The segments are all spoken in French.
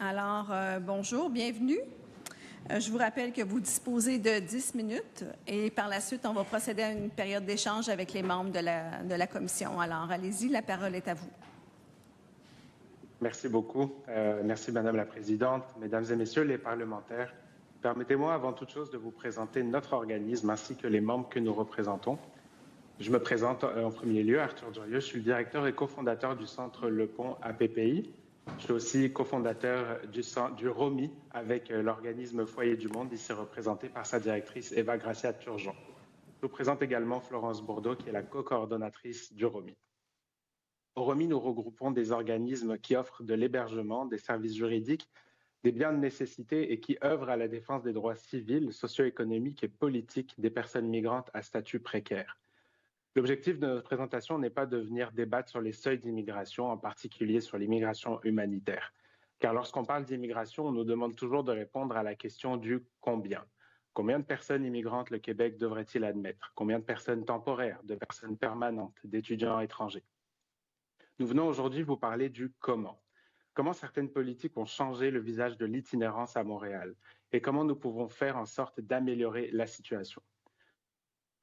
Alors, bonjour, bienvenue. Je vous rappelle que vous disposez de 10 minutes et par la suite, on va procéder à une période d'échange avec les membres de la commission. Alors, allez-y, la parole est à vous. Merci beaucoup. Merci, Madame la Présidente. Mesdames et Messieurs les parlementaires, permettez-moi avant toute chose de vous présenter notre organisme ainsi que les membres que nous représentons. Je me présente en premier lieu, Arthur Durieux, je suis le directeur et cofondateur du Centre Le Pont APPI. Je suis aussi cofondateur du ROMI avec l'organisme Foyer du Monde, ici représenté par sa directrice Eva Gracia Turgeon. Je vous présente également Florence Bourdeau, qui est la co-coordonnatrice du ROMI. Au ROMI, nous regroupons des organismes qui offrent de l'hébergement, des services juridiques, des biens de nécessité et qui œuvrent à la défense des droits civils, socio-économiques et politiques des personnes migrantes à statut précaire. L'objectif de notre présentation n'est pas de venir débattre sur les seuils d'immigration, en particulier sur l'immigration humanitaire. Car lorsqu'on parle d'immigration, on nous demande toujours de répondre à la question du combien. Combien de personnes immigrantes le Québec devrait-il admettre? Combien de personnes temporaires, de personnes permanentes, d'étudiants étrangers? Nous venons aujourd'hui vous parler du comment. Comment certaines politiques ont changé le visage de l'itinérance à Montréal et comment nous pouvons faire en sorte d'améliorer la situation.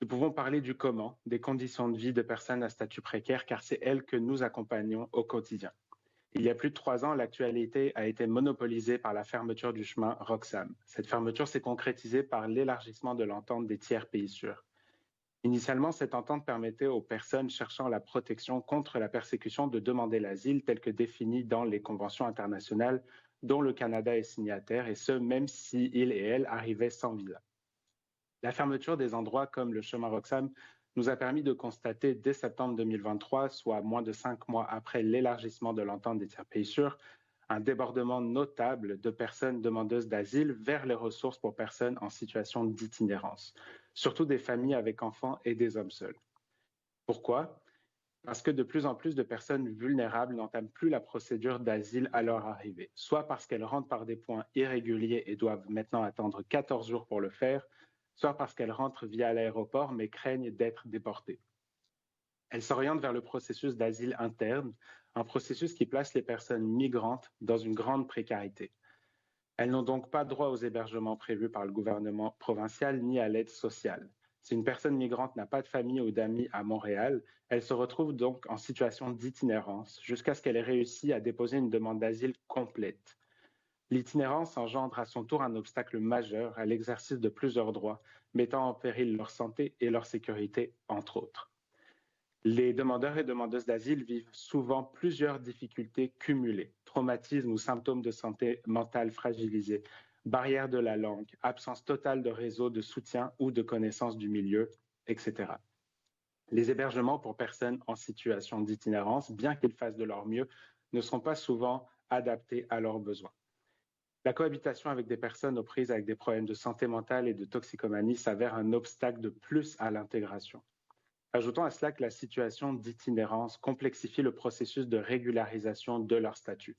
Nous pouvons parler du comment, des conditions de vie de personnes à statut précaire, car c'est elles que nous accompagnons au quotidien. Il y a plus de 3 ans, l'actualité a été monopolisée par la fermeture du chemin Roxham. Cette fermeture s'est concrétisée par l'élargissement de l'entente des tiers pays sûrs. Initialement, cette entente permettait aux personnes cherchant la protection contre la persécution de demander l'asile tel que défini dans les conventions internationales dont le Canada est signataire, et ce, même si ils et elles arrivaient sans visa. La fermeture des endroits comme le chemin Roxham nous a permis de constater dès septembre 2023, soit moins de 5 mois après l'élargissement de l'entente des tiers pays sûrs, un débordement notable de personnes demandeuses d'asile vers les ressources pour personnes en situation d'itinérance, surtout des familles avec enfants et des hommes seuls. Pourquoi? Parce que de plus en plus de personnes vulnérables n'entament plus la procédure d'asile à leur arrivée, soit parce qu'elles rentrent par des points irréguliers et doivent maintenant attendre 14 jours pour le faire, soit parce qu'elles rentrent via l'aéroport mais craignent d'être déportées. Elles s'orientent vers le processus d'asile interne, un processus qui place les personnes migrantes dans une grande précarité. Elles n'ont donc pas droit aux hébergements prévus par le gouvernement provincial ni à l'aide sociale. Si une personne migrante n'a pas de famille ou d'amis à Montréal, elle se retrouve donc en situation d'itinérance jusqu'à ce qu'elle ait réussi à déposer une demande d'asile complète. L'itinérance engendre à son tour un obstacle majeur à l'exercice de plusieurs droits, mettant en péril leur santé et leur sécurité, entre autres. Les demandeurs et demandeuses d'asile vivent souvent plusieurs difficultés cumulées, traumatismes ou symptômes de santé mentale fragilisés, barrière de la langue, absence totale de réseau de soutien ou de connaissance du milieu, etc. Les hébergements pour personnes en situation d'itinérance, bien qu'ils fassent de leur mieux, ne sont pas souvent adaptés à leurs besoins. La cohabitation avec des personnes aux prises avec des problèmes de santé mentale et de toxicomanie s'avère un obstacle de plus à l'intégration. Ajoutons à cela que la situation d'itinérance complexifie le processus de régularisation de leur statut.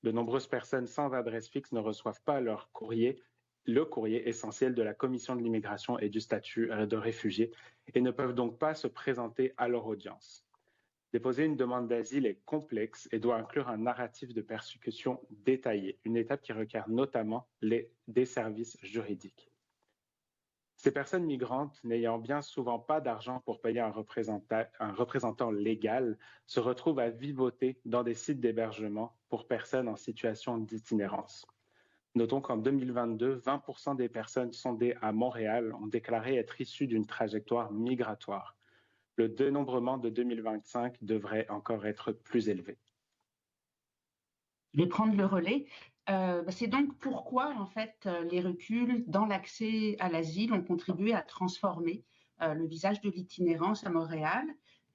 De nombreuses personnes sans adresse fixe ne reçoivent pas le courrier essentiel de la Commission de l'immigration et du statut de réfugié et ne peuvent donc pas se présenter à leur audience. Déposer une demande d'asile est complexe et doit inclure un narratif de persécution détaillé, une étape qui requiert notamment des services juridiques. Ces personnes migrantes, n'ayant bien souvent pas d'argent pour payer un représentant légal, se retrouvent à vivoter dans des sites d'hébergement pour personnes en situation d'itinérance. Notons qu'en 2022, 20% des personnes sondées à Montréal ont déclaré être issues d'une trajectoire migratoire. Le dénombrement de 2025 devrait encore être plus élevé. Je vais prendre le relais. C'est donc pourquoi, en fait, les reculs dans l'accès à l'asile ont contribué à transformer le visage de l'itinérance à Montréal.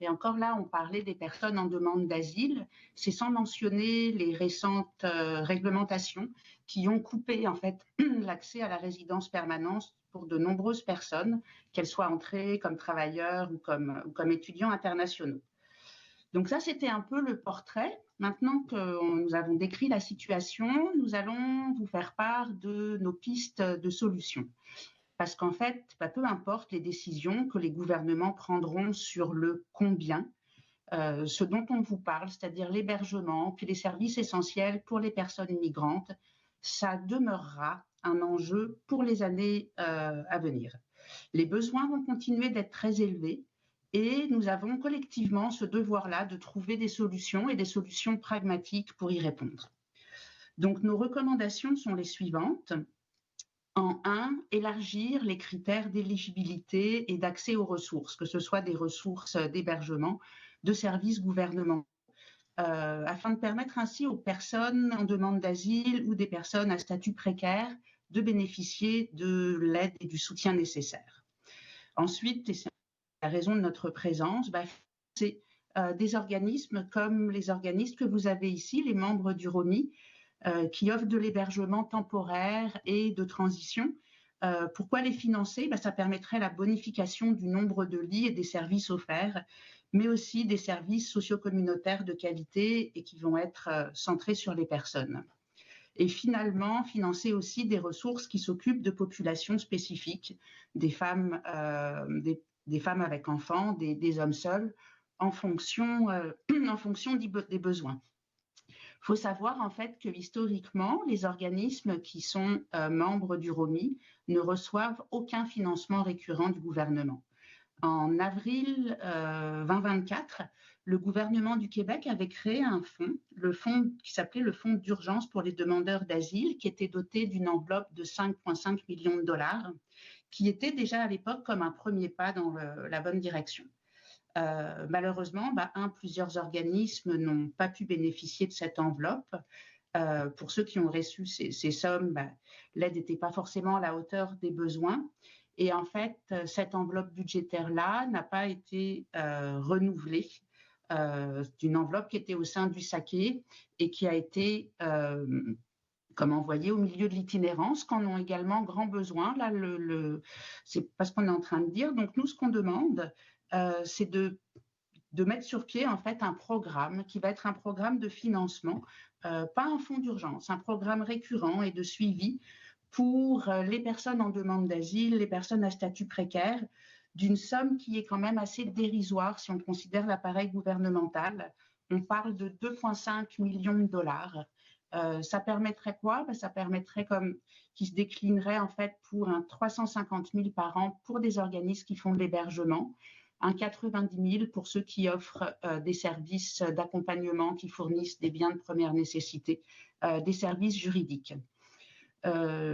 Et encore là, on parlait des personnes en demande d'asile. C'est sans mentionner les récentes réglementations qui ont coupé, en fait, l'accès à la résidence permanente pour de nombreuses personnes, qu'elles soient entrées comme travailleurs ou comme étudiants internationaux. Donc ça, c'était un peu le portrait. Maintenant que nous avons décrit la situation, nous allons vous faire part de nos pistes de solutions. Parce qu'en fait, peu importe les décisions que les gouvernements prendront sur le combien, ce dont on vous parle, c'est-à-dire l'hébergement, puis les services essentiels pour les personnes migrantes, ça demeurera un enjeu pour les années à venir. Les besoins vont continuer d'être très élevés et nous avons collectivement ce devoir-là de trouver des solutions et des solutions pragmatiques pour y répondre. Donc nos recommandations sont les suivantes. En 1, élargir les critères d'éligibilité et d'accès aux ressources, que ce soit des ressources d'hébergement, de services gouvernementaux, afin de permettre ainsi aux personnes en demande d'asile ou des personnes à statut précaire de bénéficier de l'aide et du soutien nécessaires. Ensuite, et c'est la raison de notre présence, c'est des organismes comme les organismes que vous avez ici, les membres du ROMI, qui offrent de l'hébergement temporaire et de transition. Pourquoi les financer? Ça permettrait la bonification du nombre de lits et des services offerts, mais aussi des services socio-communautaires de qualité et qui vont être centrés sur les personnes. Et finalement, financer aussi des ressources qui s'occupent de populations spécifiques, des femmes avec enfants, des hommes seuls, en fonction des besoins. Il faut savoir en fait que historiquement, les organismes qui sont membres du ROMI ne reçoivent aucun financement récurrent du gouvernement. En avril 2024, le gouvernement du Québec avait créé un fonds, le fonds qui s'appelait le Fonds d'urgence pour les demandeurs d'asile, qui était doté d'une enveloppe de 5,5 millions de dollars, qui était déjà à l'époque comme un premier pas dans la bonne direction. Malheureusement, plusieurs organismes n'ont pas pu bénéficier de cette enveloppe. Pour ceux qui ont reçu ces sommes, l'aide n'était pas forcément à la hauteur des besoins. Et en fait, cette enveloppe budgétaire-là n'a pas été renouvelée. C'est une enveloppe qui était au sein du SACE et qui a été envoyée au milieu de l'itinérance, qu'en ont également grand besoin. Là, c'est pas ce qu'on est en train de dire. Donc, nous, ce qu'on demande, c'est de mettre sur pied en fait un programme qui va être un programme de financement, pas un fonds d'urgence, un programme récurrent et de suivi pour les personnes en demande d'asile, les personnes à statut précaire, d'une somme qui est quand même assez dérisoire si on considère l'appareil gouvernemental. On parle de 2,5 millions de dollars. Ça permettrait quoi? Ça permettrait qui se déclinerait en fait pour un 350 000 par an pour des organismes qui font de l'hébergement, un 90 000 pour ceux qui offrent des services d'accompagnement, qui fournissent des biens de première nécessité, des services juridiques.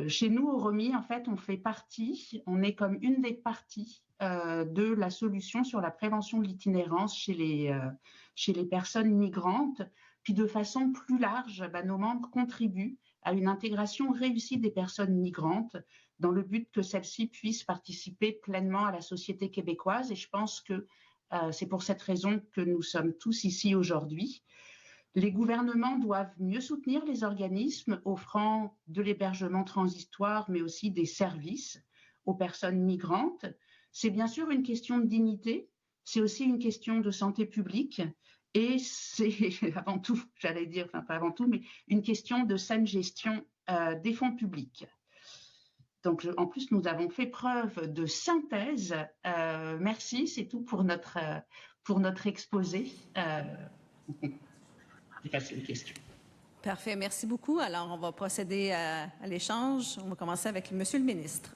Chez nous, au ROMI, en fait, on est comme une des parties de la solution sur la prévention de l'itinérance chez les personnes migrantes. Puis de façon plus large, nos membres contribuent à une intégration réussie des personnes migrantes dans le but que celles-ci puissent participer pleinement à la société québécoise. Et je pense que c'est pour cette raison que nous sommes tous ici aujourd'hui. Les gouvernements doivent mieux soutenir les organismes offrant de l'hébergement transitoire, mais aussi des services aux personnes migrantes. C'est bien sûr une question de dignité, c'est aussi une question de santé publique et c'est avant tout, j'allais dire, enfin pas avant tout, mais une question de saine gestion des fonds publics. Donc, en plus, nous avons fait preuve de synthèse. Merci, c'est tout pour notre exposé. C'est une question. Parfait, merci beaucoup. Alors, on va procéder à l'échange. On va commencer avec Monsieur le ministre.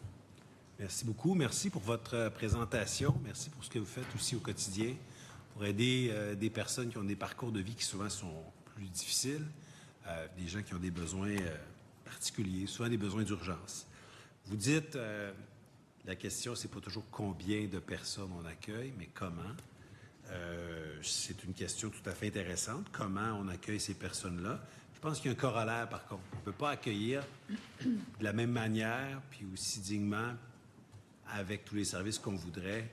Merci beaucoup. Merci pour votre présentation. Merci pour ce que vous faites aussi au quotidien pour aider des personnes qui ont des parcours de vie qui souvent sont plus difficiles, des gens qui ont des besoins particuliers, souvent des besoins d'urgence. Vous dites, la question, c'est pas toujours combien de personnes on accueille, mais comment. C'est une question tout à fait intéressante. Comment on accueille ces personnes-là? Je pense qu'il y a un corollaire, par contre. On ne peut pas accueillir de la même manière, puis aussi dignement, avec tous les services qu'on voudrait,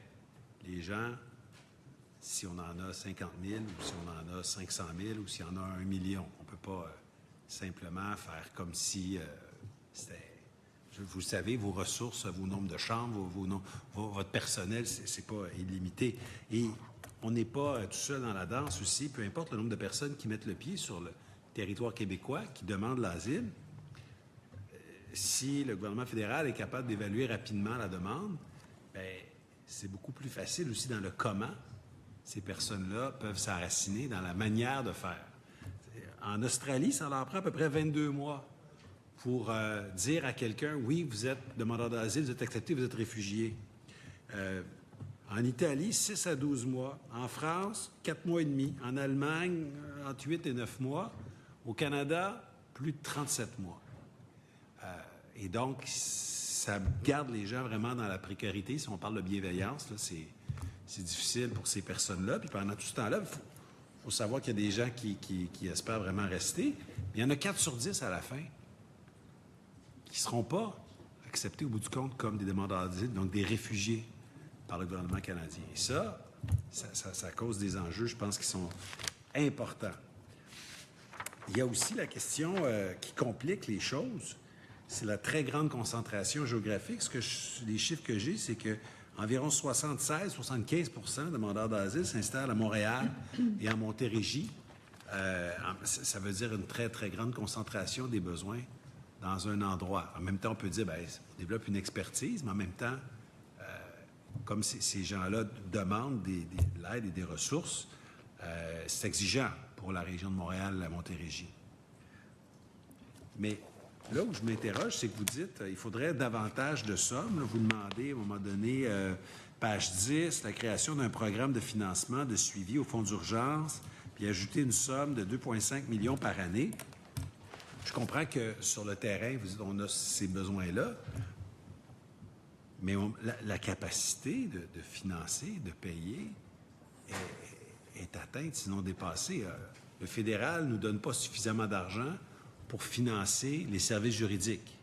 les gens, si on en a 50 000, ou si on en a 500 000, ou si on en a 1 million. On ne peut pas simplement faire comme si c'était... Vous le savez, vos ressources, vos nombres de chambres, votre personnel, c'est pas illimité. Et on n'est pas tout seul dans la danse aussi, peu importe le nombre de personnes qui mettent le pied sur le territoire québécois, qui demandent l'asile. Si le gouvernement fédéral est capable d'évaluer rapidement la demande, bien, c'est beaucoup plus facile aussi dans le comment ces personnes-là peuvent s'enraciner dans la manière de faire. En Australie, ça leur prend à peu près 22 mois pour dire à quelqu'un, oui, vous êtes demandeur d'asile, vous êtes accepté, vous êtes réfugié. En Italie, 6 à 12 mois. En France, 4 mois et demi. En Allemagne, entre 8 et 9 mois. Au Canada, plus de 37 mois. Et donc, ça garde les gens vraiment dans la précarité. Si on parle de bienveillance, là, c'est difficile pour ces personnes-là. Puis pendant tout ce temps-là, il faut savoir qu'il y a des gens qui espèrent vraiment rester. Mais il y en a 4 sur 10 à la fin qui ne seront pas acceptés au bout du compte comme des demandeurs d'asile, donc des réfugiés par le gouvernement canadien. Et ça cause des enjeux, je pense, qui sont importants. Il y a aussi la question qui complique les choses, c'est la très grande concentration géographique. Les chiffres que j'ai, c'est que environ 76-75% de demandeurs d'asile s'installent à Montréal et à Montérégie. Ça veut dire une très, très grande concentration des besoins dans un endroit. En même temps, on peut dire, bien, on développe une expertise, mais en même temps, comme ces gens-là demandent de l'aide et des ressources, c'est exigeant pour la région de Montréal, la Montérégie. Mais là où je m'interroge, c'est que vous dites il faudrait davantage de sommes. Là, vous demandez, à un moment donné, page 10, la création d'un programme de financement de suivi au fonds d'urgence, puis ajouter une somme de 2,5 millions par année. Je comprends que sur le terrain, vous dites on a ces besoins-là, mais la capacité de financer, de payer est atteinte, sinon dépassée. Le fédéral ne nous donne pas suffisamment d'argent pour financer les services juridiques.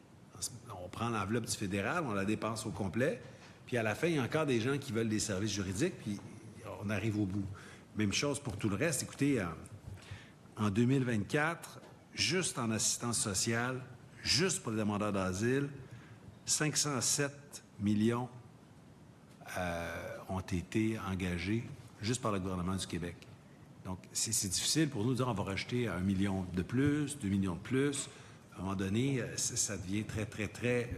On prend l'enveloppe du fédéral, on la dépense au complet, puis à la fin, il y a encore des gens qui veulent des services juridiques, puis on arrive au bout. Même chose pour tout le reste. Écoutez, en 2024, juste en assistance sociale, juste pour les demandeurs d'asile, 507 millions ont été engagés juste par le gouvernement du Québec. Donc, c'est difficile pour nous de dire on va rajouter 1 million de plus, 2 millions de plus. À un moment donné, ça devient très, très, très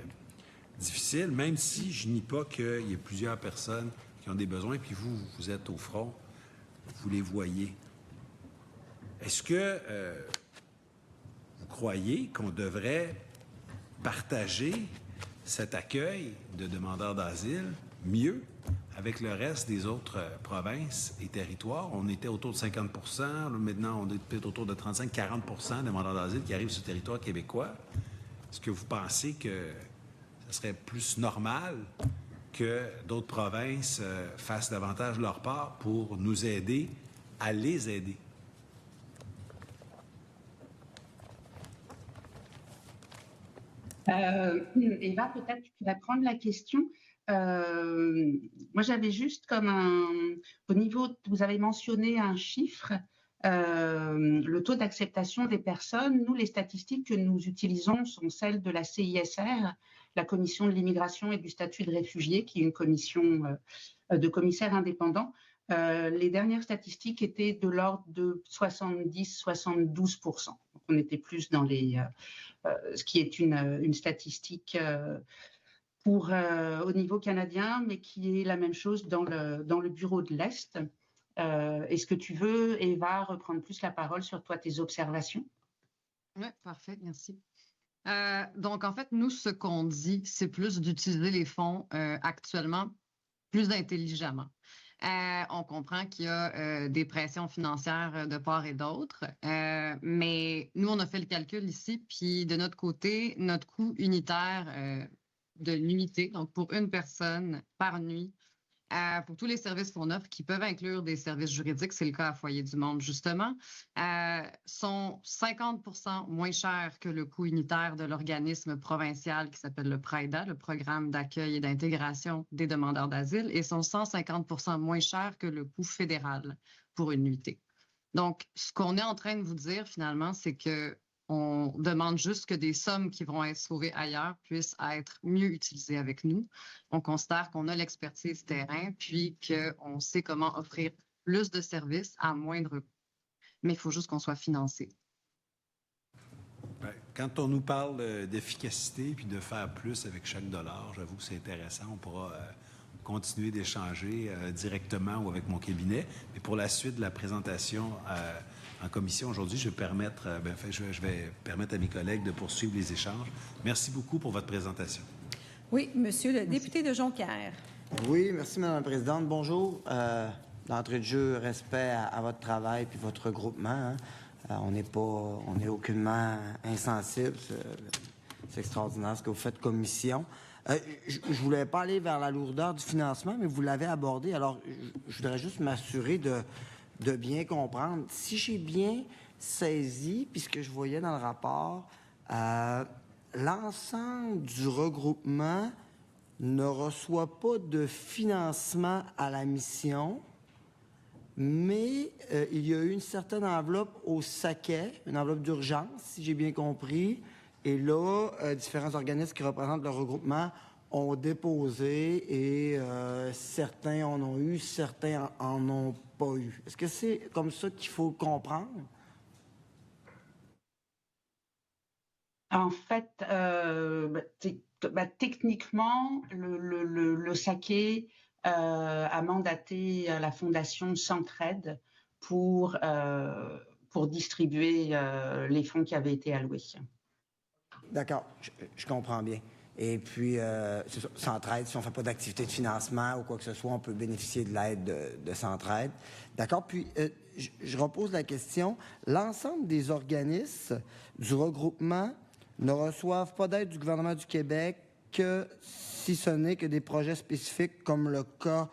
difficile, même si je nie pas qu'il y ait plusieurs personnes qui ont des besoins, puis vous êtes au front, vous les voyez. Est-ce que vous croyez qu'on devrait partager cet accueil de demandeurs d'asile mieux avec le reste des autres provinces et territoires? On était autour de 50 %. Maintenant, on est peut-être autour de 35-40 % de demandeurs d'asile qui arrivent sur le territoire québécois. Est-ce que vous pensez que ce serait plus normal que d'autres provinces fassent davantage leur part pour nous aider à les aider? Eva, peut-être tu pourrais prendre la question. Moi, j'avais juste au niveau, vous avez mentionné un chiffre, le taux d'acceptation des personnes. Nous, les statistiques que nous utilisons sont celles de la CISR, la Commission de l'immigration et du statut de réfugié, qui est une commission de commissaires indépendants. Les dernières statistiques étaient de l'ordre de 70-72 %. Donc, on était plus dans ce qui est une statistique au niveau canadien, mais qui est la même chose dans le bureau de l'Est. Est-ce que tu veux, Eva, reprendre plus la parole sur tes observations? Oui, parfait, merci. Donc, en fait, nous, ce qu'on dit, c'est plus d'utiliser les fonds actuellement plus intelligemment. On comprend qu'il y a des pressions financières de part et d'autre, mais nous, on a fait le calcul ici, puis de notre côté, notre coût unitaire de nuitée, donc pour une personne par nuit, pour tous les services qu'on offre, qui peuvent inclure des services juridiques, c'est le cas à Foyer du Monde, justement, sont 50 % moins chers que le coût unitaire de l'organisme provincial qui s'appelle le PRAIDA, le Programme d'accueil et d'intégration des demandeurs d'asile, et sont 150 % moins chers que le coût fédéral pour une nuitée. Donc, ce qu'on est en train de vous dire, finalement, c'est que on demande juste que des sommes qui vont être sauvées ailleurs puissent être mieux utilisées avec nous. On considère qu'on a l'expertise terrain, puis qu'on sait comment offrir plus de services à moindre coût. Mais il faut juste qu'on soit financé. Quand on nous parle d'efficacité puis de faire plus avec chaque dollar, j'avoue que c'est intéressant. On pourra continuer d'échanger directement ou avec mon cabinet. Mais pour la suite de la présentation en commission aujourd'hui, je vais permettre à mes collègues de poursuivre les échanges. Merci beaucoup pour votre présentation. Oui, Monsieur le député de Jonquière. Oui, merci, Mme la Présidente. Bonjour. D'entrée de jeu, respect à votre travail puis votre regroupement. Hein. On n'est aucunement insensible. C'est extraordinaire ce que vous faites commission. Je voulais pas aller vers la lourdeur du financement, mais vous l'avez abordé. Alors, je voudrais juste m'assurer de bien comprendre. Si j'ai bien saisi, puis ce que je voyais dans le rapport, l'ensemble du regroupement ne reçoit pas de financement à la mission, mais il y a eu une certaine enveloppe au Saquet, une enveloppe d'urgence, si j'ai bien compris. Et là, différents organismes qui représentent le regroupement ont déposé et certains en ont eu, certains en ont pas eu. Est-ce que c'est comme ça qu'il faut comprendre? En fait, techniquement, le Saquet a mandaté la Fondation Centraide pour distribuer les fonds qui avaient été alloués. D'accord, je comprends bien. Et puis, c'est ça, Centraide, si on ne fait pas d'activité de financement ou quoi que ce soit, on peut bénéficier de l'aide de Centraide. D'accord, puis je repose la question. L'ensemble des organismes du regroupement ne reçoivent pas d'aide du gouvernement du Québec que si ce n'est que des projets spécifiques comme le cas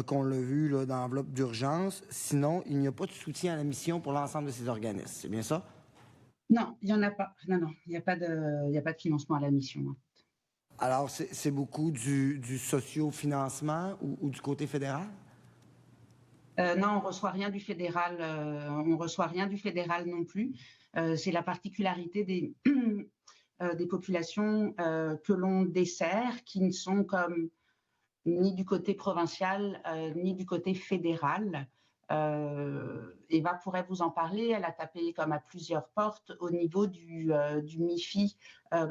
qu'on l'a vu là, dans l'enveloppe d'urgence. Sinon, il n'y a pas de soutien à la mission pour l'ensemble de ces organismes. C'est bien ça? Non, il n'y en a pas. Non, il n'y a pas de financement à la mission. Alors, c'est beaucoup du socio-financement ou du côté fédéral? Non, on ne reçoit rien du fédéral. On reçoit rien du fédéral non plus. C'est la particularité des populations que l'on dessert, qui ne sont comme ni du côté provincial, ni du côté fédéral. Eva pourrait vous en parler. Elle a tapé comme à plusieurs portes. Au niveau du MIFI,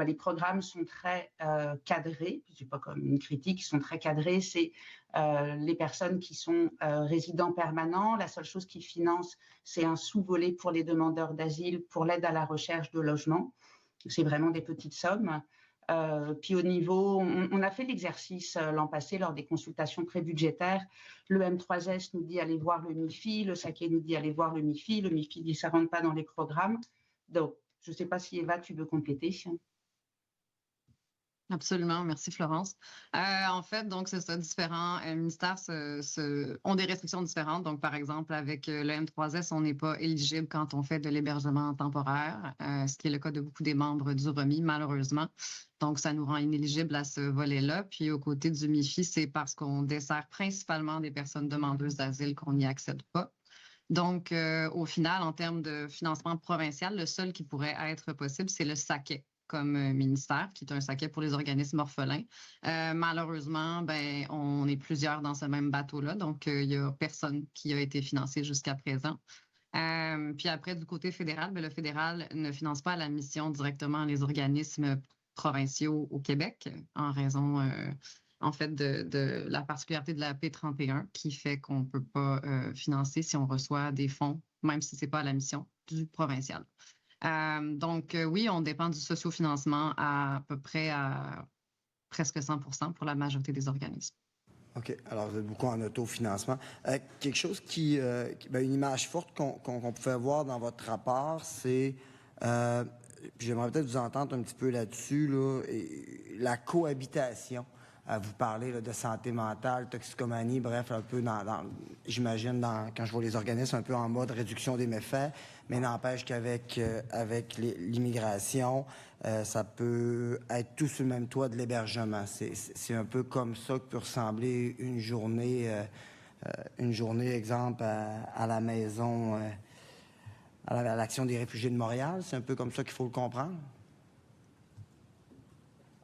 les programmes sont très cadrés. C'est pas comme une critique, ils sont très cadrés. C'est les personnes qui sont résidents permanents. La seule chose qu'ils financent, c'est un sous-volet pour les demandeurs d'asile, pour l'aide à la recherche de logement. C'est vraiment des petites sommes. Puis au niveau, on a fait l'exercice l'an passé lors des consultations prébudgétaires. Le M3S nous dit allez voir le MIFI, le Saquet nous dit allez voir le MIFI dit ça ne rentre pas dans les programmes. Donc, je ne sais pas si Eva, tu veux compléter. Absolument, merci Florence. En fait, donc c'est ça, différents ministères ont des restrictions différentes. Donc, par exemple, avec le M3S, on n'est pas éligible quand on fait de l'hébergement temporaire, ce qui est le cas de beaucoup des membres du REMI, malheureusement. Donc, ça nous rend inéligibles à ce volet-là. Puis, au côté du MIFI, c'est parce qu'on dessert principalement des personnes demandeuses d'asile qu'on n'y accède pas. Donc, au final, en termes de financement provincial, le seul qui pourrait être possible, c'est le Saquet comme ministère, qui est un Saquet pour les organismes orphelins. Malheureusement, on est plusieurs dans ce même bateau-là, donc il n'y a personne qui a été financé jusqu'à présent. Puis après, du côté fédéral, le fédéral ne finance pas la mission directement les organismes provinciaux au Québec, en raison, en fait, de la particularité de la P31, qui fait qu'on ne peut pas financer si on reçoit des fonds, même si ce n'est pas à la mission du provincial. Donc, oui, on dépend du sociofinancement à peu près à presque 100% pour la majorité des organismes. OK. Alors, vous êtes beaucoup en autofinancement. Quelque chose une image forte qu'on pouvait voir dans votre rapport, c'est, j'aimerais peut-être vous entendre un petit peu là-dessus, là, la cohabitation. Vous parlez là, de santé mentale, toxicomanie, bref, un peu j'imagine, quand je vois les organismes, un peu en mode réduction des méfaits, mais n'empêche qu'avec l'immigration, ça peut être tout sur le même toit de l'hébergement. C'est un peu comme ça que peut ressembler une journée, exemple, à la maison, à l'Action des réfugiés de Montréal. C'est un peu comme ça qu'il faut le comprendre.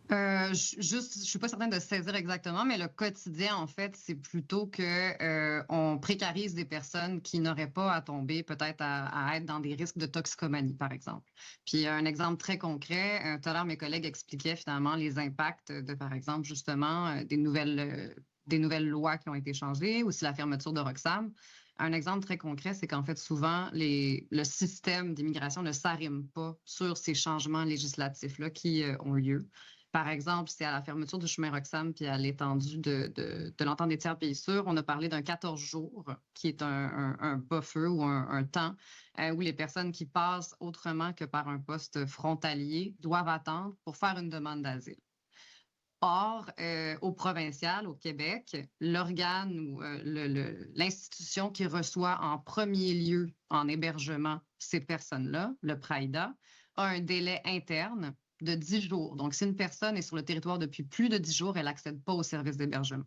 Je suis pas certaine de saisir exactement, mais le quotidien, en fait, c'est plutôt que on précarise des personnes qui n'auraient pas à tomber peut-être à être dans des risques de toxicomanie, par exemple. Puis un exemple très concret, tout à l'heure, mes collègues expliquaient finalement les impacts de, par exemple, justement, des nouvelles des nouvelles lois qui ont été changées ou si la fermeture de Roxham. Un exemple très concret, c'est qu'en fait, souvent, le système d'immigration ne s'arrime pas sur ces changements législatifs-là qui ont lieu. Par exemple, c'est à la fermeture du chemin Roxham puis à l'étendue de l'entente des tiers pays sûrs, on a parlé d'un 14 jours qui est un buffer ou un temps où les personnes qui passent autrement que par un poste frontalier doivent attendre pour faire une demande d'asile. Or, au provincial, au Québec, l'organe ou l'institution qui reçoit en premier lieu en hébergement ces personnes-là, le PRAIDA, a un délai interne de 10 jours. Donc, si une personne est sur le territoire depuis plus de 10 jours, elle n'accède pas au service d'hébergement.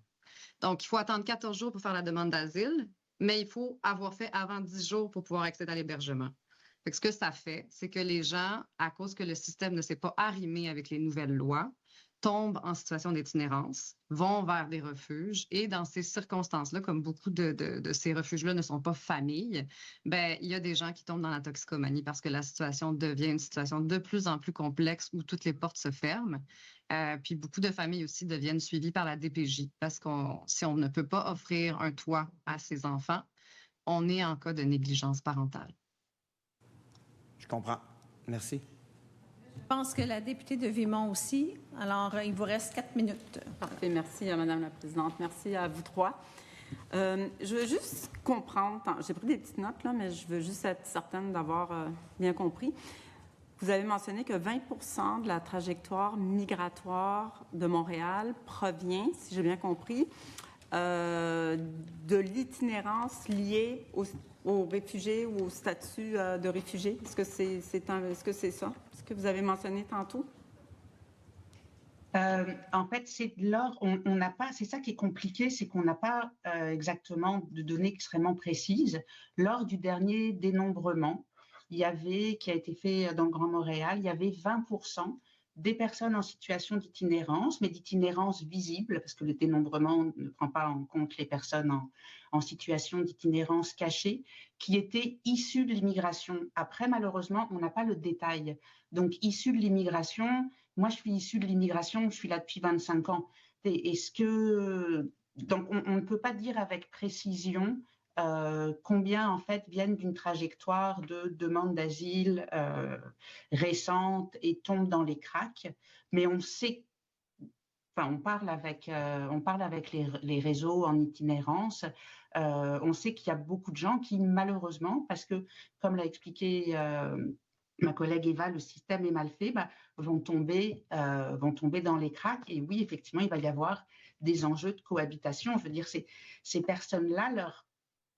Donc, il faut attendre 14 jours pour faire la demande d'asile, mais il faut avoir fait avant 10 jours pour pouvoir accéder à l'hébergement. Fait que ce que ça fait, c'est que les gens, à cause que le système ne s'est pas arrimé avec les nouvelles lois, tombent en situation d'itinérance, vont vers des refuges et dans ces circonstances-là, comme beaucoup de ces refuges-là ne sont pas familles, ben il y a des gens qui tombent dans la toxicomanie parce que la situation devient une situation de plus en plus complexe où toutes les portes se ferment. Puis beaucoup de familles aussi deviennent suivies par la DPJ parce si on ne peut pas offrir un toit à ses enfants, on est en cas de négligence parentale. Je comprends. Merci. Je pense que la députée de Vimont aussi. Alors, il vous reste 4 minutes. Parfait. Merci, Madame la Présidente. Merci à vous trois. Je veux juste comprendre. J'ai pris des petites notes, là, mais je veux juste être certaine d'avoir bien compris. Vous avez mentionné que 20 de la trajectoire migratoire de Montréal provient, si j'ai bien compris, de l'itinérance liée aux réfugiés ou au statut de réfugié. Est-ce que c'est ça? Ce que vous avez mentionné tantôt? En fait, c'est on n'a pas, c'est ça qui est compliqué, c'est qu'on n'a pas exactement de données extrêmement précises. Lors du dernier dénombrement, qui a été fait dans le Grand Montréal, il y avait 20% des personnes en situation d'itinérance, mais d'itinérance visible, parce que le dénombrement ne prend pas en compte les personnes en situation d'itinérance cachée, qui étaient issues de l'immigration. Après, malheureusement, on n'a pas le détail. Donc, issues de l'immigration, moi, je suis issue de l'immigration, je suis là depuis 25 ans. Donc, on ne peut pas dire avec précision combien, en fait, viennent d'une trajectoire de demande d'asile récente et tombent dans les cracks. Mais on sait, on parle avec les réseaux en itinérance. On sait qu'il y a beaucoup de gens qui, malheureusement, parce que, comme l'a expliqué ma collègue Eva, le système est mal fait, vont tomber dans les cracks. Et oui, effectivement, il va y avoir des enjeux de cohabitation. Je veux dire, ces personnes-là, leur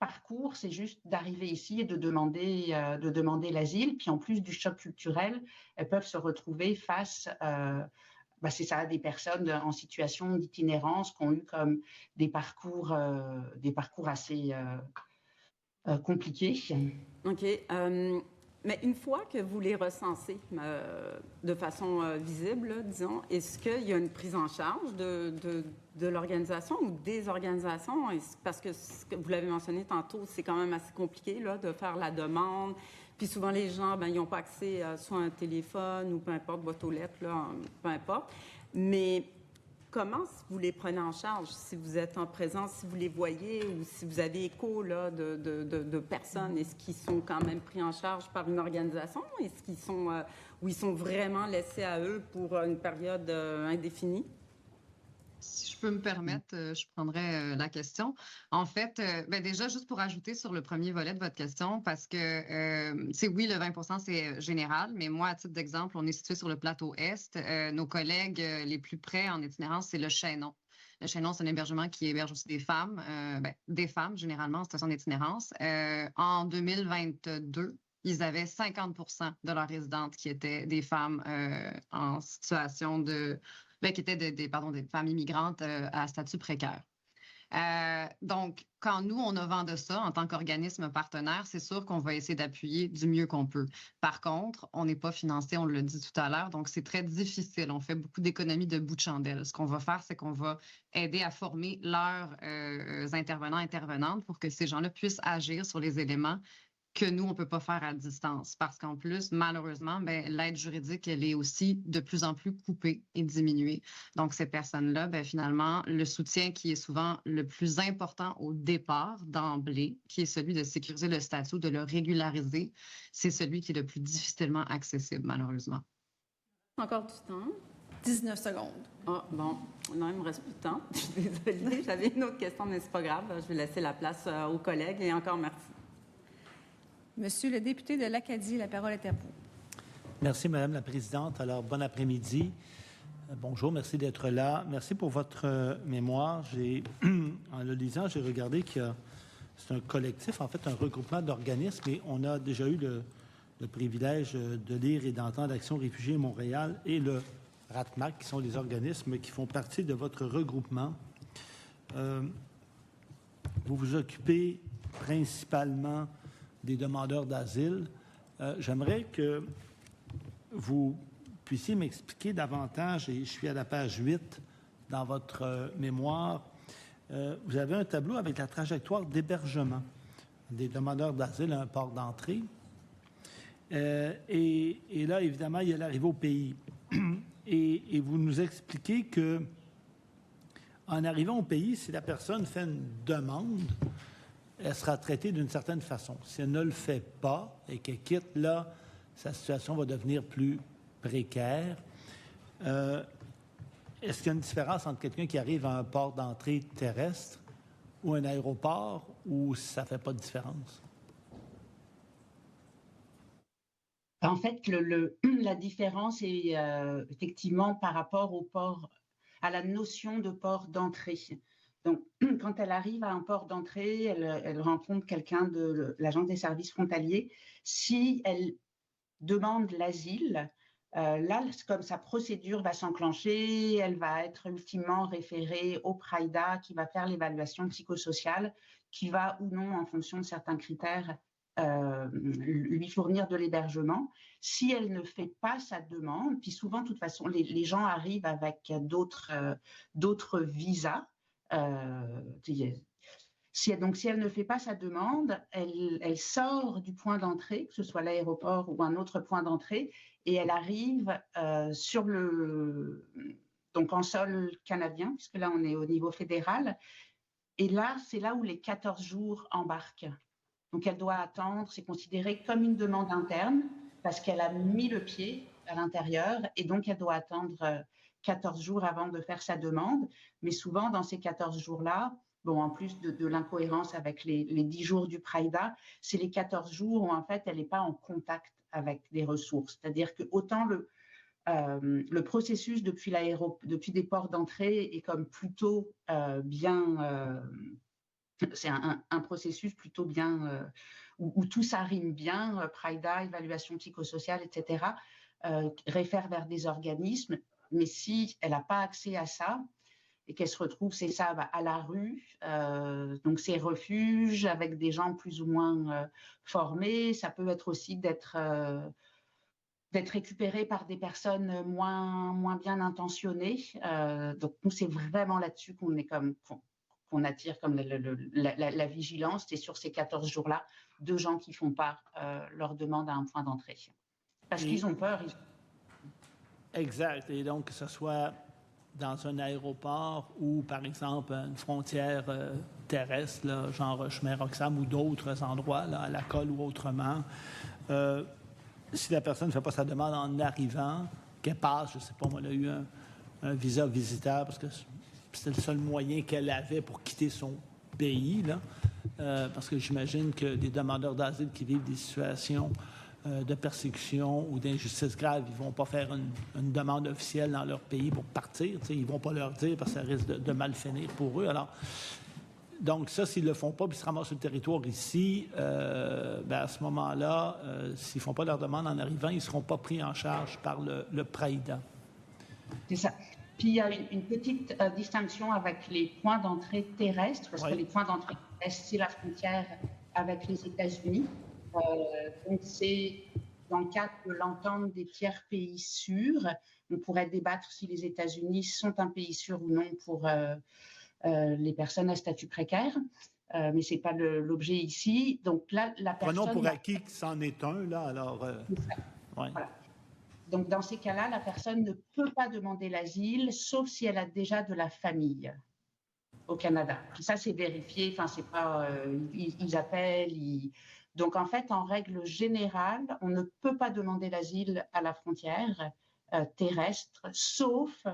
parcours, c'est juste d'arriver ici et de demander l'asile. Puis en plus du choc culturel, elles peuvent se retrouver face c'est ça, des personnes en situation d'itinérance qui ont eu comme des parcours assez compliqués. OK. Mais une fois que vous les recensez de façon visible, là, disons, est-ce qu'il y a une prise en charge de l'organisation ou des organisations? Parce que vous l'avez mentionné tantôt, c'est quand même assez compliqué là, de faire la demande. Puis souvent, les gens, ils n'ont pas accès soit à un téléphone ou peu importe, boîte aux lettres, là, peu importe. Mais comment vous les prenez en charge si vous êtes en présence, si vous les voyez ou si vous avez écho là, de personnes? Est-ce qu'ils sont quand même pris en charge par une organisation? Est-ce qu'ils sont, ou ils sont vraiment laissés à eux pour une période indéfinie? Si je peux me permettre, je prendrais la question. En fait, déjà, juste pour ajouter sur le premier volet de votre question, parce que, oui, le 20 c'est général, mais moi, à titre d'exemple, on est situé sur le plateau Est. Nos collègues les plus près en itinérance, c'est le Chaînon. Le Chaînon, c'est un hébergement qui héberge aussi des femmes généralement en situation d'itinérance. En 2022, ils avaient 50 de leurs résidentes qui étaient des femmes en situation qui étaient des femmes immigrantes à statut précaire. Donc, quand nous, on a vent de ça en tant qu'organisme partenaire, c'est sûr qu'on va essayer d'appuyer du mieux qu'on peut. Par contre, on n'est pas financé, on l'a dit tout à l'heure, donc c'est très difficile. On fait beaucoup d'économies de bout de chandelle. Ce qu'on va faire, c'est qu'on va aider à former leurs intervenants, intervenantes pour que ces gens-là puissent agir sur les éléments que nous, on ne peut pas faire à distance. Parce qu'en plus, malheureusement, ben, l'aide juridique, elle est aussi de plus en plus coupée et diminuée. Donc, ces personnes-là, ben, finalement, le soutien qui est souvent le plus important au départ, d'emblée, qui est celui de sécuriser le statut, de le régulariser, c'est celui qui est le plus difficilement accessible, malheureusement. Encore du temps? 19 secondes. Ah, bon, non, il me reste plus de temps. Je suis désolée, j'avais une autre question, mais c'est pas grave. Je vais laisser la place aux collègues et encore merci. Monsieur le député de l'Acadie, la parole est à vous. Merci, Madame la Présidente. Alors, bon après-midi. Bonjour, merci d'être là. Merci pour votre mémoire. En le lisant, j'ai regardé que c'est un collectif, en fait, un regroupement d'organismes, et on a déjà eu le privilège de lire et d'entendre Action Réfugiés Montréal et le RATMAC, qui sont les organismes qui font partie de votre regroupement. Vous vous occupez principalement des demandeurs d'asile. J'aimerais que vous puissiez m'expliquer davantage, et je suis à la page 8 dans votre mémoire, vous avez un tableau avec la trajectoire d'hébergement des demandeurs d'asile à un port d'entrée. Et là, évidemment, il y a l'arrivée au pays. Et vous nous expliquez que en arrivant au pays, si la personne fait une demande, elle sera traitée d'une certaine façon. Si elle ne le fait pas et qu'elle quitte, là, sa situation va devenir plus précaire. Est-ce qu'il y a une différence entre quelqu'un qui arrive à un port d'entrée terrestre ou un aéroport, ou ça ne fait pas de différence? En fait, la différence est effectivement par rapport au port, à la notion de port d'entrée. Donc, quand elle arrive à un port d'entrée, elle rencontre quelqu'un de l'Agence des services frontaliers. Si elle demande l'asile, là, comme sa procédure va s'enclencher, elle va être ultimement référée au PRAIDA qui va faire l'évaluation psychosociale, qui va ou non, en fonction de certains critères, lui fournir de l'hébergement. Si elle ne fait pas sa demande, puis souvent, de toute façon, les gens arrivent avec d'autres visas. Si elle ne fait pas sa demande, elle sort du point d'entrée, que ce soit l'aéroport ou un autre point d'entrée, et elle arrive donc en sol canadien, puisque là on est au niveau fédéral. Et là, c'est là où les 14 jours embarquent. Donc elle doit attendre, c'est considéré comme une demande interne, parce qu'elle a mis le pied à l'intérieur, et donc elle doit attendre 14 jours avant de faire sa demande. Mais souvent, dans ces 14 jours-là, bon, en plus de l'incohérence avec les 10 jours du PRAIDA, c'est les 14 jours où, en fait, elle n'est pas en contact avec des ressources. C'est-à-dire que autant le processus depuis des ports d'entrée est comme plutôt c'est un processus plutôt bien, où tout ça rime bien, PRAIDA, évaluation psychosociale, etc., réfère vers des organismes. Mais si elle n'a pas accès à ça, et qu'elle se retrouve, c'est ça, à la rue, donc ces refuges avec des gens plus ou moins formés, ça peut être aussi d'être récupéré par des personnes moins bien intentionnées. Donc nous, c'est vraiment là-dessus qu'on attire comme la vigilance, c'est sur ces 14 jours-là, de gens qui font pas leur demande à un point d'entrée. Parce qu'ils ont peur. Exact. Et donc, que ce soit dans un aéroport ou, par exemple, une frontière terrestre, là, genre Chemin-Roxham ou d'autres endroits, là, à la Colle ou autrement, si la personne ne fait pas sa demande en arrivant, qu'elle passe, je ne sais pas, moi, elle a eu un visa visiteur parce que c'était le seul moyen qu'elle avait pour quitter son pays, là, parce que j'imagine que les demandeurs d'asile qui vivent des situations de persécution ou d'injustice grave, ils ne vont pas faire une demande officielle dans leur pays pour partir. Ils ne vont pas leur dire parce que ça risque de mal finir pour eux. Alors, donc ça, s'ils ne le font pas puis ils se ramassent sur le territoire ici, à ce moment-là, s'ils ne font pas leur demande en arrivant, ils ne seront pas pris en charge par le PRAIDA. C'est ça. Puis il y a une petite distinction avec les points d'entrée terrestres, parce que les points d'entrée terrestres, c'est la frontière avec les États-Unis. Donc c'est dans le cadre de l'entente des tiers pays sûrs. On pourrait débattre si les États-Unis sont un pays sûr ou non pour les personnes à statut précaire. mais ce n'est pas l'objet ici. Donc là, la personne... Prenons pour acquis que c'en est un, là, alors... ouais. Voilà. Donc, dans ces cas-là, la personne ne peut pas demander l'asile, sauf si elle a déjà de la famille au Canada. Puis ça, c'est vérifié. Enfin, c'est pas... ils appellent, Donc, en fait, en règle générale, on ne peut pas demander l'asile à la frontière terrestre, sauf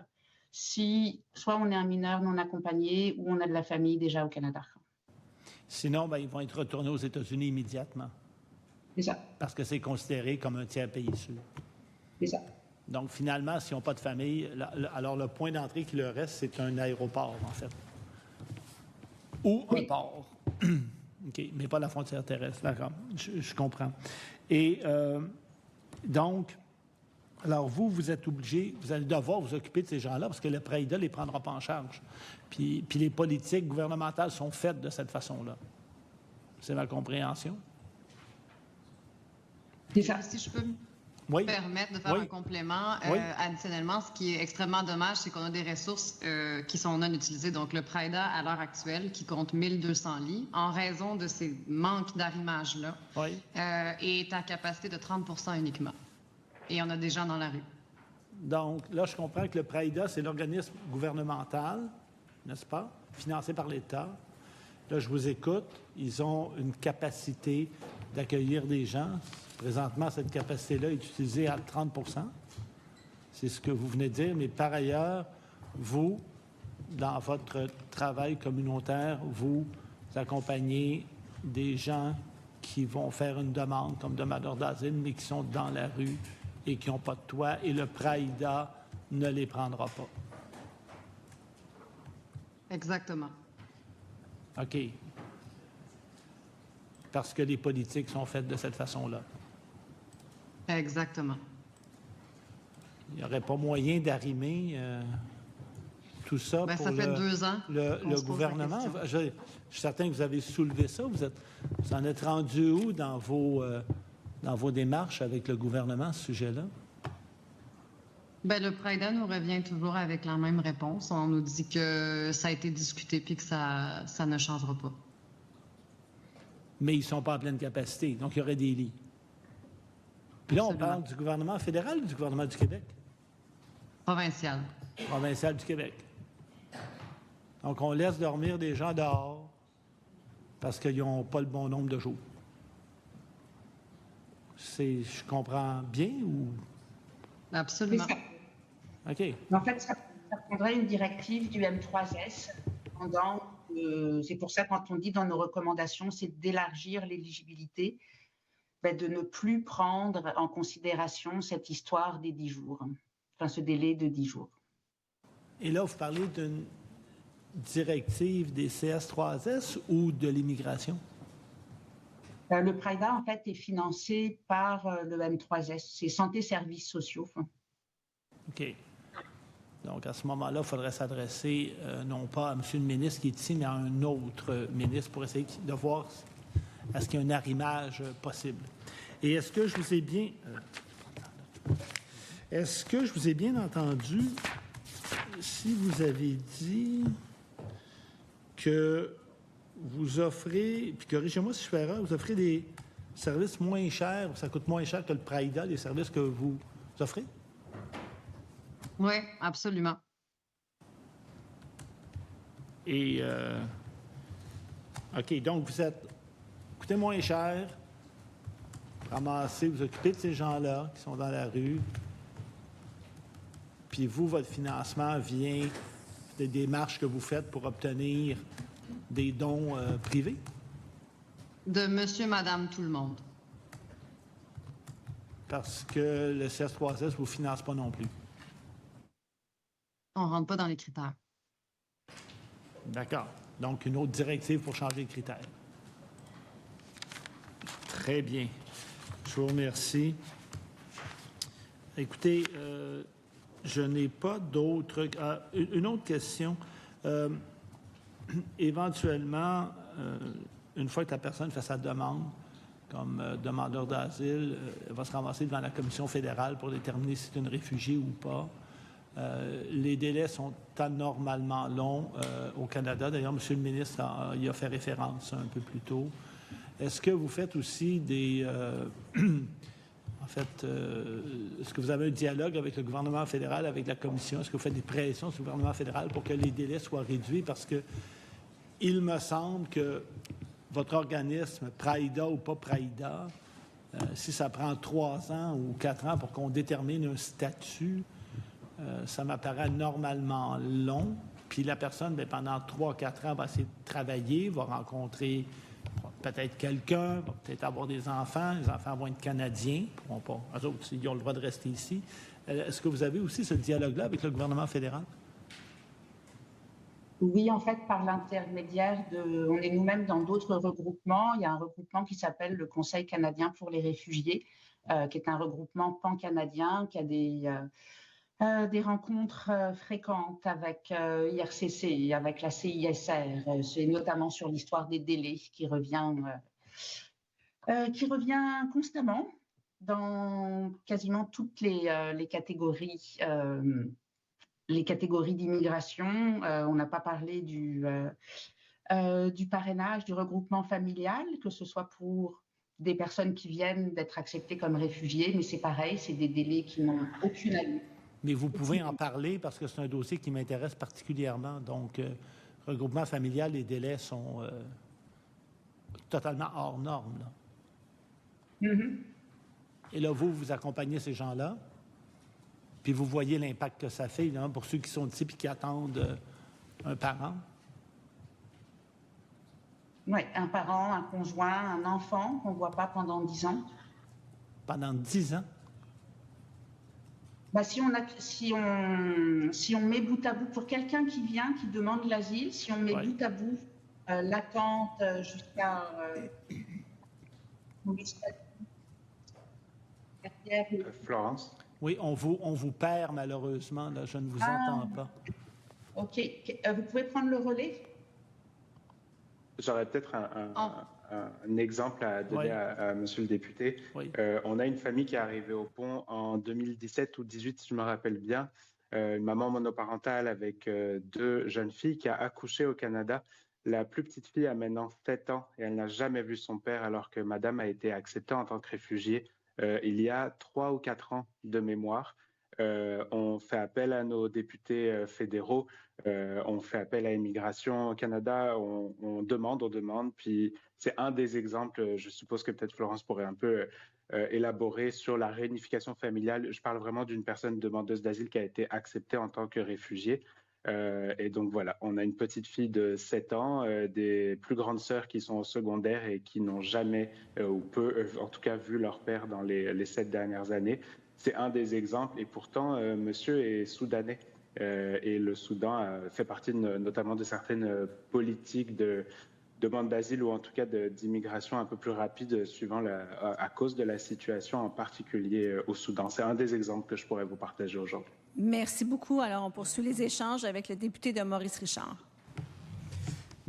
si soit on est un mineur non accompagné ou on a de la famille déjà au Canada. Sinon, ils vont être retournés aux États-Unis immédiatement. C'est ça. Parce que c'est considéré comme un tiers pays sûr. C'est ça. Donc, finalement, s'ils n'ont pas de famille, alors le point d'entrée qui leur reste, c'est un aéroport, en fait. Ou un port. OK, mais pas la frontière terrestre. D'accord, je comprends. Et donc, alors vous êtes obligés, vous allez devoir vous occuper de ces gens-là parce que le PRAIDA ne les prendra pas en charge. Puis les politiques gouvernementales sont faites de cette façon-là. C'est ma compréhension? C'est ça. Si je peux me permettre de faire un complément, additionnellement, ce qui est extrêmement dommage, c'est qu'on a des ressources qui sont non utilisées. Donc, le PRAIDA, à l'heure actuelle, qui compte 1200 lits, en raison de ces manques d'arrimage-là, est à capacité de 30 % uniquement. Et on a des gens dans la rue. Donc, là, je comprends que le PRAIDA, c'est l'organisme gouvernemental, n'est-ce pas, financé par l'État. Là, je vous écoute. Ils ont une capacité d'accueillir des gens. Présentement, cette capacité-là est utilisée à 30 %. C'est ce que vous venez de dire. Mais par ailleurs, vous, dans votre travail communautaire, vous accompagnez des gens qui vont faire une demande comme demandeurs d'asile, mais qui sont dans la rue et qui n'ont pas de toit, et le PRAIDA ne les prendra pas. Exactement. OK. Parce que les politiques sont faites de cette façon-là. Exactement. Il n'y aurait pas moyen d'arrimer tout ça pour ça fait 2 ans le gouvernement. Je suis certain que vous avez soulevé ça. Vous en êtes rendu où dans vos démarches avec le gouvernement à ce sujet-là? Bien, le PRAIDA nous revient toujours avec la même réponse. On nous dit que ça a été discuté puis que ça ne changera pas. Mais ils ne sont pas en pleine capacité, donc il y aurait des lits. Puis là, on parle du gouvernement fédéral ou du gouvernement du Québec? Provincial. Provincial du Québec. Donc, on laisse dormir des gens dehors parce qu'ils n'ont pas le bon nombre de jours. Je comprends bien ou... Absolument. OK. En fait, ça prendrait une directive du M3S. C'est pour ça, quand on dit dans nos recommandations, c'est d'élargir l'éligibilité, de ne plus prendre en considération cette histoire des 10 jours, enfin ce délai de 10 jours. Et là, vous parlez d'une directive des CS3S ou de l'immigration? Le PRAIDA, en fait, est financé par le M3S. C'est Santé Services Sociaux. OK. Donc, à ce moment-là, il faudrait s'adresser non pas à M. le ministre qui est ici, mais à un autre ministre pour essayer de voir est-ce qu'il y a un arrimage possible. Et est-ce que je vous ai bien... est-ce que je vous ai bien entendu si vous avez dit que vous offrez, puis corrigez-moi si je fais erreur, vous offrez des services moins chers, ça coûte moins cher que le PRAIDA, les services que vous offrez? Oui, absolument. Et, OK, donc vous êtes, coûtez moins cher, ramassez, vous occupez de ces gens-là qui sont dans la rue, puis vous, votre financement vient des démarches que vous faites pour obtenir des dons privés? De monsieur, madame, tout le monde. Parce que le CS3S ne vous finance pas non plus. On ne rentre pas dans les critères. D'accord. Donc, une autre directive pour changer les critères. Très bien. Je vous remercie. Écoutez, je n'ai pas d'autres... une autre question. Éventuellement, une fois que la personne fait sa demande comme demandeur d'asile, elle va se ramasser devant la Commission fédérale pour déterminer si c'est une réfugiée ou pas. Les délais sont anormalement longs au Canada. D'ailleurs, M. le ministre y a fait référence un peu plus tôt. Est-ce que vous faites aussi des... est-ce que vous avez un dialogue avec le gouvernement fédéral, avec la Commission? Est-ce que vous faites des pressions sur le gouvernement fédéral pour que les délais soient réduits? Parce que il me semble que votre organisme, PRAIDA ou pas PRAIDA, si ça prend 3 ans ou 4 ans pour qu'on détermine un statut, ça m'apparaît normalement long. Puis la personne, bien, pendant 3-4 ans, va essayer de travailler, va rencontrer peut-être quelqu'un, va peut-être avoir des enfants. Les enfants vont être canadiens, ils pourront pas. Eux autres, ils ont le droit de rester ici. Est-ce que vous avez aussi ce dialogue-là avec le gouvernement fédéral? Oui, en fait, par l'intermédiaire on est nous-mêmes dans d'autres regroupements. Il y a un regroupement qui s'appelle le Conseil canadien pour les réfugiés, qui est un regroupement pan-canadien, qui a des rencontres fréquentes avec IRCC, avec la CISR. C'est notamment sur l'histoire des délais qui revient constamment dans quasiment toutes les catégories. Les catégories d'immigration. On n'a pas parlé du parrainage, du regroupement familial, que ce soit pour des personnes qui viennent d'être acceptées comme réfugiés, mais c'est pareil, c'est des délais qui n'ont aucune allure. Mais vous pouvez en parler parce que c'est un dossier qui m'intéresse particulièrement. Donc, regroupement familial, les délais sont totalement hors normes. Là. Mm-hmm. Et là, vous accompagnez ces gens-là? Puis vous voyez l'impact que ça fait, évidemment, pour ceux qui sont ici et qui attendent un parent. Oui, un parent, un conjoint, un enfant qu'on ne voit pas pendant 10 ans. Pendant 10 ans? Ben, si on met bout à bout, pour quelqu'un qui vient, qui demande l'asile, si on met bout à bout l'attente jusqu'à... Florence? Oui, on vous perd malheureusement, là, je ne vous entends pas. OK. Vous pouvez prendre le relais? J'aurais peut-être un exemple à donner à Monsieur le député. Oui. On a une famille qui est arrivée au pont en 2017 ou 2018, si je me rappelle bien. Une maman monoparentale avec 2 jeunes filles qui a accouché au Canada. La plus petite fille a maintenant 7 ans et elle n'a jamais vu son père alors que madame a été acceptée en tant que réfugiée il y a 3 ou 4 ans de mémoire. On fait appel à nos députés fédéraux, on fait appel à Immigration au Canada, on demande, puis c'est un des exemples, je suppose que peut-être Florence pourrait un peu élaborer sur la réunification familiale. Je parle vraiment d'une personne demandeuse d'asile qui a été acceptée en tant que réfugiée. Et donc voilà, on a une petite fille de 7 ans, des plus grandes sœurs qui sont au secondaire et qui n'ont jamais ou peu, en tout cas, vu leur père dans les 7 dernières années. C'est un des exemples et pourtant, monsieur est soudanais. Et le Soudan fait partie notamment de certaines politiques de demande d'asile ou en tout cas d'immigration un peu plus rapide à cause de la situation en particulier au Soudan. C'est un des exemples que je pourrais vous partager aujourd'hui. Merci beaucoup. Alors, on poursuit les échanges avec le député de Maurice Richard.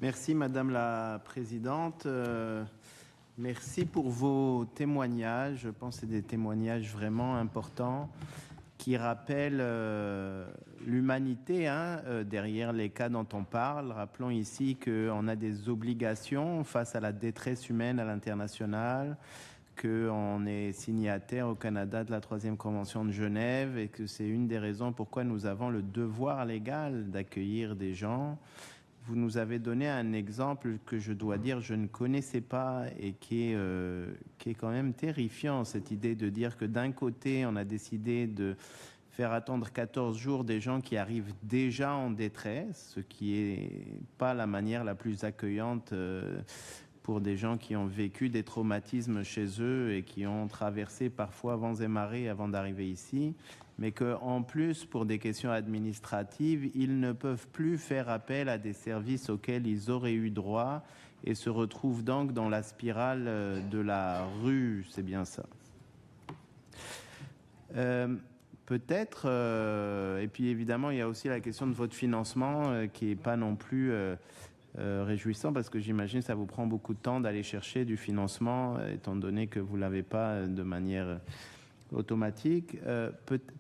Merci, Madame la Présidente. Merci pour vos témoignages. Je pense que c'est des témoignages vraiment importants qui rappellent l'humanité derrière les cas dont on parle. Rappelons ici qu'on a des obligations face à la détresse humaine à l'international, qu'on est signataire au Canada de la 3e Convention de Genève et que c'est une des raisons pourquoi nous avons le devoir légal d'accueillir des gens. Vous nous avez donné un exemple que je dois dire je ne connaissais pas et qui est quand même terrifiant, cette idée de dire que d'un côté on a décidé de faire attendre 14 jours des gens qui arrivent déjà en détresse, ce qui est pas la manière la plus accueillante pour des gens qui ont vécu des traumatismes chez eux et qui ont traversé parfois vents et marées avant d'arriver ici, mais qu'en plus, pour des questions administratives, ils ne peuvent plus faire appel à des services auxquels ils auraient eu droit et se retrouvent donc dans la spirale de la rue, c'est bien ça. Peut-être, et puis évidemment, il y a aussi la question de votre financement qui n'est pas non plus réjouissant parce que j'imagine que ça vous prend beaucoup de temps d'aller chercher du financement étant donné que vous ne l'avez pas de manière automatique.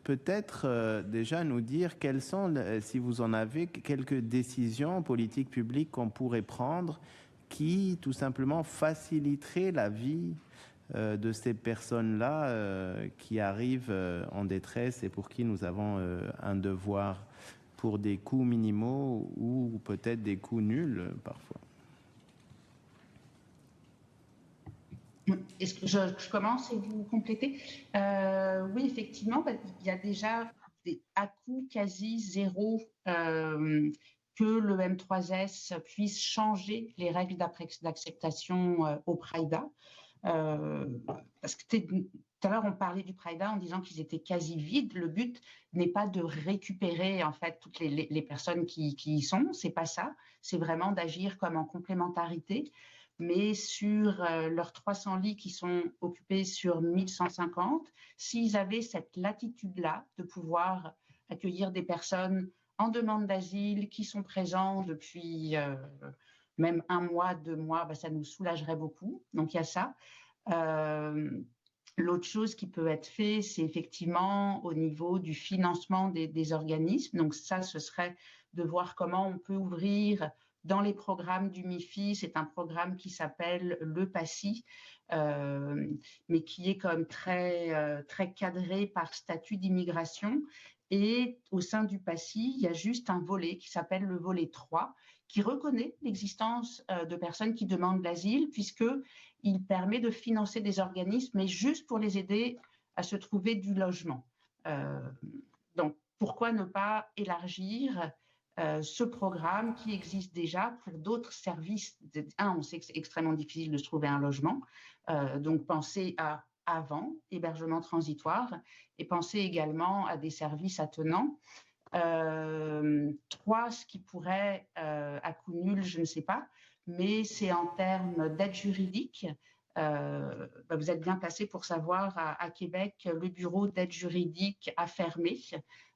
Peut-être déjà nous dire quelles sont, si vous en avez, quelques décisions politiques publiques qu'on pourrait prendre qui, tout simplement, faciliteraient la vie de ces personnes-là qui arrivent en détresse et pour qui nous avons un devoir pour des coûts minimaux ou peut-être des coûts nuls parfois. Est-ce que je commence et vous complétez? Oui, effectivement, il y a déjà à coût quasi zéro que le M3S puisse changer les règles d'acceptation au PRIDA. Parce que tout à l'heure, on parlait du PRIDA en disant qu'ils étaient quasi vides. Le but n'est pas de récupérer en fait toutes les personnes qui y sont. C'est pas ça. C'est vraiment d'agir comme en complémentarité. Mais sur leurs 300 lits qui sont occupés sur 1150, s'ils avaient cette latitude-là de pouvoir accueillir des personnes en demande d'asile qui sont présents depuis même 1 mois, 2 mois, ça nous soulagerait beaucoup. Donc, il y a ça. L'autre chose qui peut être fait, c'est effectivement au niveau du financement des organismes. Donc, ça, ce serait de voir comment on peut ouvrir dans les programmes du MIFI. C'est un programme qui s'appelle le PASSI, mais qui est comme très cadré par statut d'immigration. Et au sein du PASSI, il y a juste un volet qui s'appelle le volet 3, qui reconnaît l'existence de personnes qui demandent l'asile, puisqu'il permet de financer des organismes, mais juste pour les aider à se trouver du logement. Donc, pourquoi ne pas élargir ce programme qui existe déjà pour d'autres services? On sait que c'est extrêmement difficile de se trouver un logement, donc pensez à avant, hébergement transitoire, et pensez également à des services attenants. 3, ce qui pourrait, à coût nul, je ne sais pas, mais c'est en termes d'aide juridique. Vous êtes bien placé pour savoir, à Québec, le bureau d'aide juridique a fermé.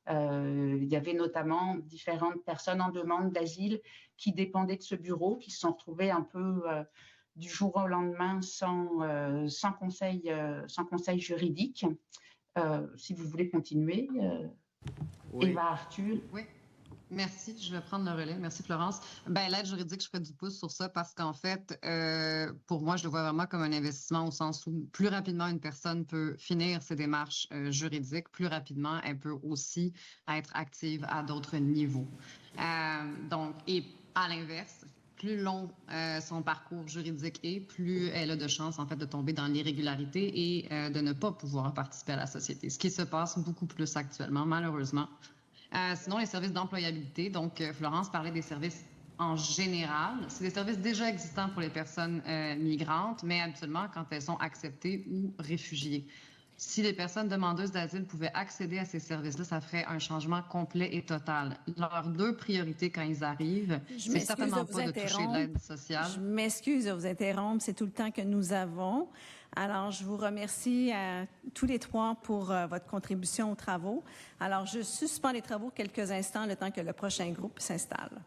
Il y avait notamment différentes personnes en demande d'asile qui dépendaient de ce bureau, qui se sont retrouvées un peu du jour au lendemain sans conseil juridique. Si vous voulez continuer, Oui. Eva, Arthur. Oui. Merci, je vais prendre le relais. Merci, Florence. L'aide juridique, je ferai du pouce sur ça parce qu'en fait, pour moi, je le vois vraiment comme un investissement au sens où plus rapidement une personne peut finir ses démarches juridiques, plus rapidement elle peut aussi être active à d'autres niveaux. Et à l'inverse, plus long son parcours juridique est, plus elle a de chances en fait de tomber dans l'irrégularité et de ne pas pouvoir participer à la société, ce qui se passe beaucoup plus actuellement, malheureusement. Sinon, les services d'employabilité, donc Florence parlait des services en général. C'est des services déjà existants pour les personnes migrantes, mais habituellement quand elles sont acceptées ou réfugiées. Si les personnes demandeuses d'asile pouvaient accéder à ces services-là, ça ferait un changement complet et total. Leurs 2 priorités quand ils arrivent, c'est certainement pas de toucher de l'aide sociale. Je m'excuse de vous interrompre, c'est tout le temps que nous avons. Alors, je vous remercie à tous les 3 pour votre contribution aux travaux. Alors, je suspends les travaux quelques instants, le temps que le prochain groupe s'installe.